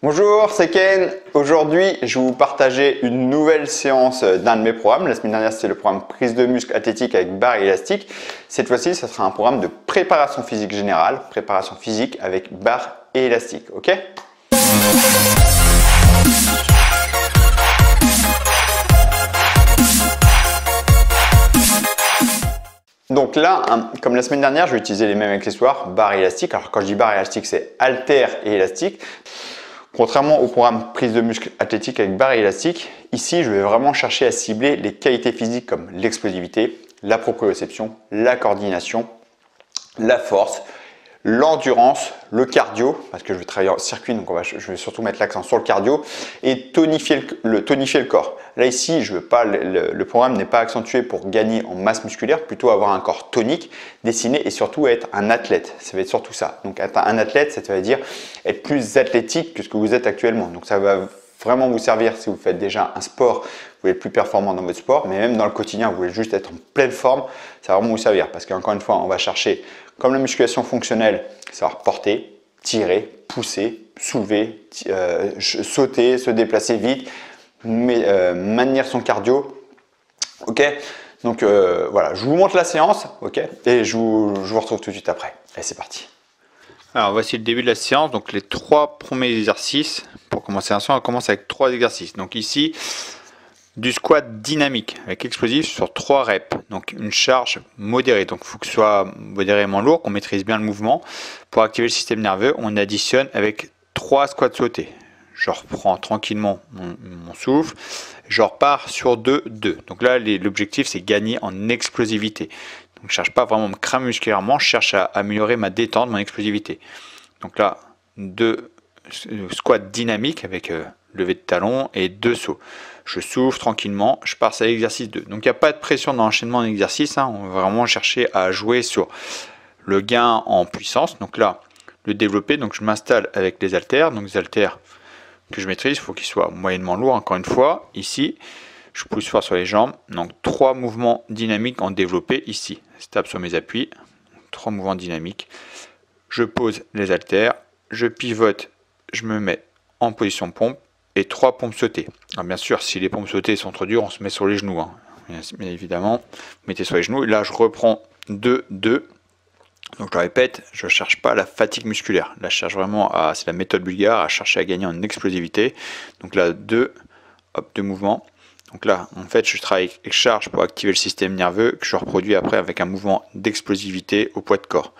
Bonjour, c'est Ken. Aujourd'hui, je vais vous partager une nouvelle séance d'un de mes programmes. La semaine dernière, c'était le programme prise de muscle athlétique avec barre élastique. Cette fois-ci, ça sera un programme de préparation physique générale, préparation physique avec barre et élastique. Ok? Donc là, comme la semaine dernière, je vais utiliser les mêmes accessoires, barre et élastique. Alors quand je dis barre et élastique, c'est haltère et élastique. Contrairement au programme prise de muscle athlétique avec barre et élastique, ici je vais vraiment chercher à cibler les qualités physiques comme l'explosivité, la proprioception, la coordination, la force, l'endurance, le cardio, parce que je vais travailler en circuit, donc je vais surtout mettre l'accent sur le cardio, et tonifier le corps. Là ici, le programme n'est pas accentué pour gagner en masse musculaire, plutôt avoir un corps tonique, dessiné et surtout être un athlète. Ça va être surtout ça. Donc être un athlète, ça veut dire être plus athlétique que ce que vous êtes actuellement. Donc ça va vraiment vous servir si vous faites déjà un sport, vous voulez être plus performant dans votre sport, mais même dans le quotidien, vous voulez juste être en pleine forme, ça va vraiment vous servir. Parce qu'encore une fois, on va chercher, comme la musculation fonctionnelle, savoir porter, tirer, pousser, soulever, sauter, se déplacer vite, maintenir son cardio. Ok, donc voilà, je vous montre la séance, ok, et je vous retrouve tout de suite après. Allez, c'est parti. Alors voici le début de la séance, donc les 3 premiers exercices. Pour commencer la séance, on commence avec 3 exercices. Donc ici, du squat dynamique avec explosif sur 3 reps. Donc une charge modérée, donc il faut que ce soit modérément lourd, qu'on maîtrise bien le mouvement. Pour activer le système nerveux, on additionne avec 3 squats sautés. Je reprends tranquillement mon souffle, je repars sur 2-2. Donc là, l'objectif c'est gagner en explosivité. Donc je ne cherche pas vraiment à me cramer musculairement, je cherche à améliorer ma détente, mon explosivité. Donc là, 2 squats dynamiques avec lever de talon et 2 sauts. Je souffle tranquillement, je passe à l'exercice 2. Donc il n'y a pas de pression dans l'enchaînement d'exercices, on va vraiment chercher à jouer sur le gain en puissance. Donc là, le développer, donc je m'installe avec les haltères. Donc les haltères que je maîtrise, il faut qu'ils soient moyennement lourds. Encore une fois, ici, je pousse fort sur les jambes. Donc 3 mouvements dynamiques en développé ici. Je tape sur mes appuis. 3 mouvements dynamiques. Je pose les haltères. Je pivote. Je me mets en position pompe. Et 3 pompes sautées. Alors bien sûr, si les pompes sautées sont trop dures, on se met sur les genoux. Bien évidemment, mettez sur les genoux. Et là, je reprends 2-2. Donc je répète, je ne cherche pas la fatigue musculaire. Là, je cherche vraiment c'est la méthode bulgare, à chercher à gagner en explosivité. Donc là, 2 mouvements. Donc là, en fait, je travaille avec charge pour activer le système nerveux que je reproduis après avec un mouvement d'explosivité au poids de corps.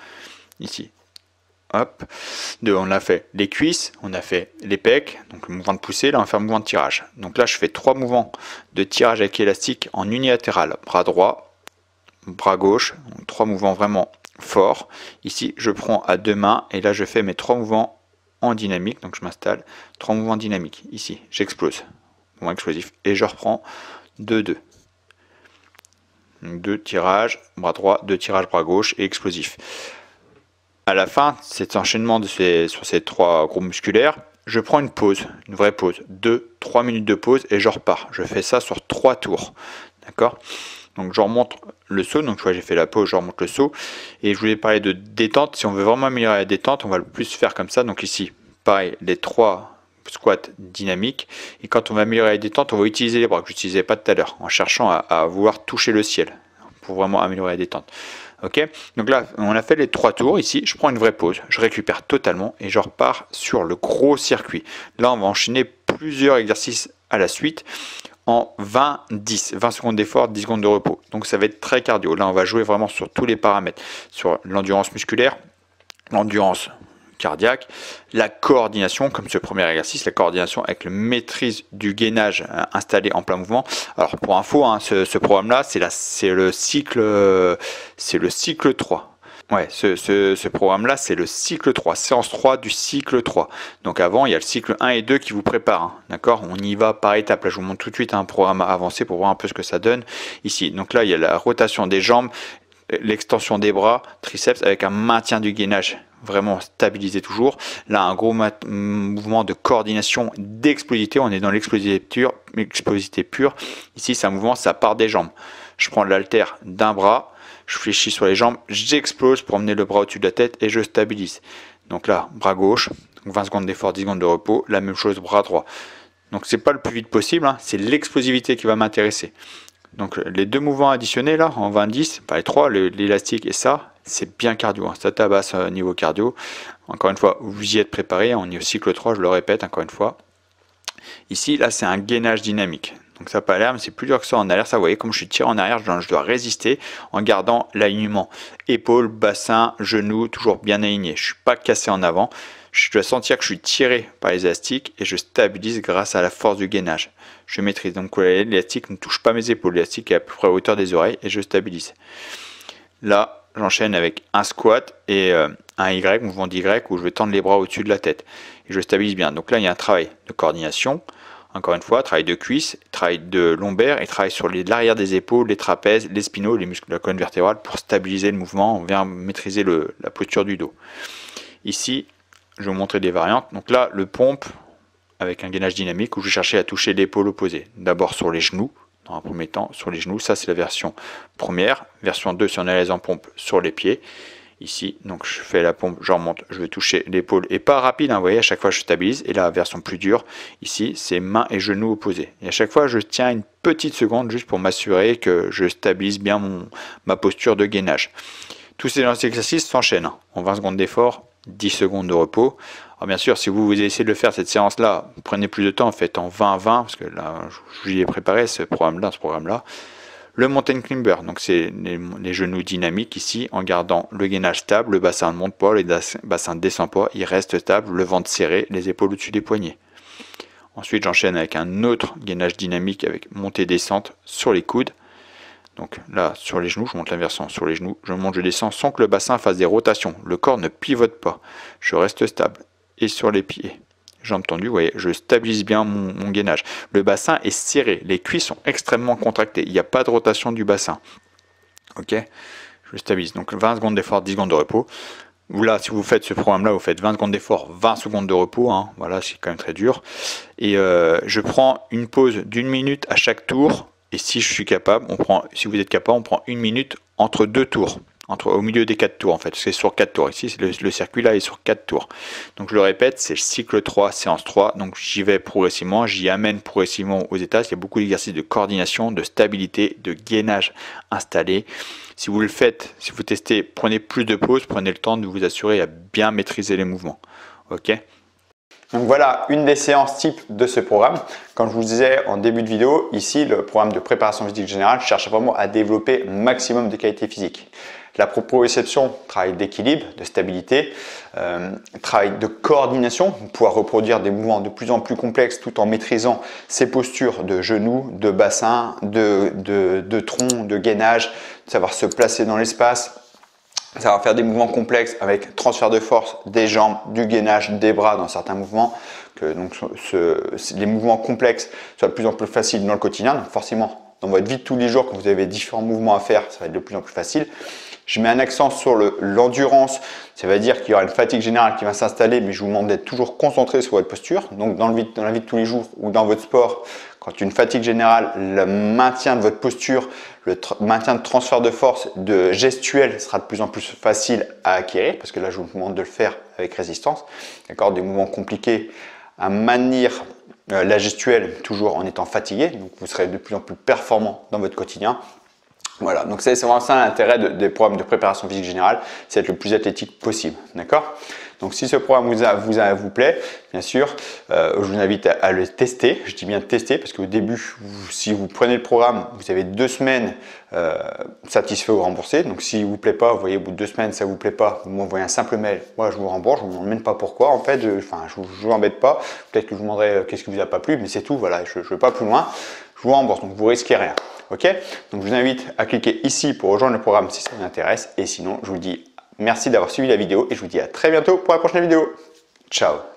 Ici. Hop. 2, on a fait les cuisses, on a fait les pecs, donc le mouvement de poussée, là on va faire le mouvement de tirage. Donc là, je fais 3 mouvements de tirage avec élastique en unilatéral. Bras droit, bras gauche, donc 3 mouvements vraiment forts. Ici, je prends à 2 mains et là, je fais mes 3 mouvements en dynamique. Donc je m'installe, 3 mouvements dynamiques. Ici, j'explose. Mouvement explosif. Et je reprends 2-2. 2 tirages, bras droit, 2 tirages, bras gauche et explosif. À la fin, cet enchaînement sur ces 3 groupes musculaires, je prends une pause, une vraie pause. 2-3 minutes de pause et je repars. Je fais ça sur 3 tours. D'accord ? Donc je remonte le saut. Donc j'ai fait la pause, je remonte le saut. Et je voulais parler de détente. Si on veut vraiment améliorer la détente, on va le plus faire comme ça. Donc ici, pareil, les 3 squats dynamiques. Et quand on va améliorer la détente, on va utiliser les bras que je n'utilisais pas tout à l'heure, en cherchant à vouloir toucher le ciel pour vraiment améliorer la détente. Ok, donc là, on a fait les 3 tours. Ici, je prends une vraie pause, je récupère totalement et je repars sur le gros circuit. Là, on va enchaîner plusieurs exercices à la suite en 20 secondes d'effort, 10 secondes de repos. Donc ça va être très cardio. Là, on va jouer vraiment sur tous les paramètres, sur l'endurance musculaire, l'endurance cardiaque, la coordination, comme ce premier exercice, la coordination avec la maîtrise du gainage installé en plein mouvement. Alors pour info, ce programme-là, c'est le cycle 3. Ouais, ce programme-là, c'est le cycle 3, séance 3 du cycle 3. Donc avant, il y a le cycle 1 et 2 qui vous préparent. D'accord ? On y va par étapes. Là, je vous montre tout de suite un programme avancé pour voir un peu ce que ça donne ici. Donc là, il y a la rotation des jambes, l'extension des bras, triceps avec un maintien du gainage vraiment stabilisé toujours. Là, un gros mouvement de coordination, d'explosivité. On est dans l'explosivité pure. Ici, c'est un mouvement, ça part des jambes. Je prends l'haltère d'un bras, je fléchis sur les jambes, j'explose pour emmener le bras au-dessus de la tête et je stabilise. Donc là, bras gauche, Donc 20 secondes d'effort, 10 secondes de repos, la même chose bras droit. Donc c'est pas le plus vite possible, hein, c'est l'explosivité qui va m'intéresser. Donc les deux mouvements additionnés là, en 20-10, les trois, l'élastique et ça, c'est bien cardio, hein, ça tabasse niveau cardio. Encore une fois, vous y êtes préparé, on est au cycle 3, je le répète encore une fois. Ici, là, c'est un gainage dynamique. Donc ça n'a pas l'air, mais c'est plus dur que ça en arrière. Ça, vous voyez, comme je suis tiré en arrière, je dois résister en gardant l'alignement. Épaules, bassin, genoux, toujours bien aligné. Je ne suis pas cassé en avant. Je dois sentir que je suis tiré par les élastiques et je stabilise grâce à la force du gainage. Je maîtrise. Donc l'élastique ne touche pas mes épaules. L'élastique est à peu près à hauteur des oreilles et je stabilise. Là, j'enchaîne avec un squat et un Y, mouvement d'Y, où je vais tendre les bras au-dessus de la tête. Et je stabilise bien. Donc là, il y a un travail de coordination. Encore une fois, travail de cuisse, travail de lombaire et travail sur l'arrière des épaules, les trapèzes, les spinaux, les muscles de la colonne vertébrale pour stabiliser le mouvement, on vient maîtriser la posture du dos. Ici, je vais vous montrer des variantes. Donc là, le pompe avec un gainage dynamique où je vais chercher à toucher l'épaule opposée. D'abord sur les genoux, dans un premier temps, sur les genoux. Ça, c'est la version première. Version 2, si on est à l'aise en pompe, sur les pieds. Ici, donc je fais la pompe, je remonte, je vais toucher l'épaule et pas rapide, hein, vous voyez, à chaque fois je stabilise. Et la version plus dure, ici, c'est mains et genoux opposés. Et à chaque fois, je tiens une petite seconde juste pour m'assurer que je stabilise bien ma posture de gainage. Tous ces exercices s'enchaînent, hein, en 20 secondes d'effort, 10 secondes de repos. Alors bien sûr, si vous essayez de le faire cette séance-là, prenez plus de temps, faites en 20-20, parce que là, je vous ai préparé ce programme-là. Le mountain climber, donc c'est les genoux dynamiques ici, en gardant le gainage stable, le bassin ne monte pas, le bassin ne descend pas, il reste stable, le ventre serré, les épaules au-dessus des poignets. Ensuite, j'enchaîne avec un autre gainage dynamique avec montée-descente sur les coudes. Donc là, sur les genoux, je monte l'inversion, sur les genoux, je monte, je descends sans que le bassin fasse des rotations. Le corps ne pivote pas, je reste stable. Et sur les pieds, jambes tendues, vous voyez, je stabilise bien mon gainage. Le bassin est serré, les cuisses sont extrêmement contractées, il n'y a pas de rotation du bassin. Ok, je stabilise. Donc 20 secondes d'effort, 10 secondes de repos. Ou là, si vous faites ce programme-là, vous faites 20 secondes d'effort, 20 secondes de repos. Hein. Voilà, c'est quand même très dur. Et je prends une pause d'1 minute à chaque tour. Et si je suis capable, si vous êtes capable, on prend 1 minute entre 2 tours. Au milieu des 4 tours en fait, c'est sur 4 tours. Ici, le circuit là est sur 4 tours. Donc je le répète, c'est le cycle 3, séance 3. Donc j'y vais progressivement, j'y amène progressivement aux étages. Il y a beaucoup d'exercices de coordination, de stabilité, de gainage installé. Si vous le faites, si vous testez, prenez plus de pauses, prenez le temps de vous assurer à bien maîtriser les mouvements. Ok ? Donc voilà une des séances type de ce programme. Comme je vous disais en début de vidéo, ici le programme de préparation physique générale cherche vraiment à développer un maximum de qualité physique. La proprioception, travail d'équilibre, de stabilité, travail de coordination, pouvoir reproduire des mouvements de plus en plus complexes tout en maîtrisant ses postures de genoux, de bassin, de tronc, de gainage, savoir se placer dans l'espace. Ça va faire des mouvements complexes avec transfert de force des jambes, du gainage, des bras dans certains mouvements. Que donc les mouvements complexes soient de plus en plus faciles dans le quotidien. Donc forcément, dans votre vie de tous les jours, quand vous avez différents mouvements à faire, ça va être de plus en plus facile. Je mets un accent sur l'endurance. Ça veut dire qu'il y aura une fatigue générale qui va s'installer, mais je vous demande d'être toujours concentré sur votre posture. Donc dans la vie de tous les jours ou dans votre sport, quand une fatigue générale, le maintien de votre posture, le maintien de transfert de force, de gestuelle sera de plus en plus facile à acquérir, parce que là je vous demande de le faire avec résistance. D'accord, des mouvements compliqués à maintenir la gestuelle toujours en étant fatigué, donc vous serez de plus en plus performant dans votre quotidien. Voilà, donc c'est vraiment ça l'intérêt des programmes de préparation physique générale, c'est être le plus athlétique possible, d'accord? Donc si ce programme vous plaît, bien sûr, je vous invite à le tester. Je dis bien tester parce qu'au début, si vous prenez le programme, vous avez 2 semaines satisfait ou remboursé. Donc si vous plaît pas, vous voyez au bout de 2 semaines ça vous plaît pas, vous m'envoyez un simple mail. Moi je vous rembourse, je vous demande même pas pourquoi. En fait, je vous embête pas. Peut-être que je vous demanderai qu'est-ce qui vous a pas plu, mais c'est tout. Voilà, je ne vais pas plus loin. Je vous rembourse, donc vous risquez rien. Ok? Donc je vous invite à cliquer ici pour rejoindre le programme si ça vous intéresse. Et sinon, je vous dis merci d'avoir suivi la vidéo et je vous dis à très bientôt pour la prochaine vidéo. Ciao!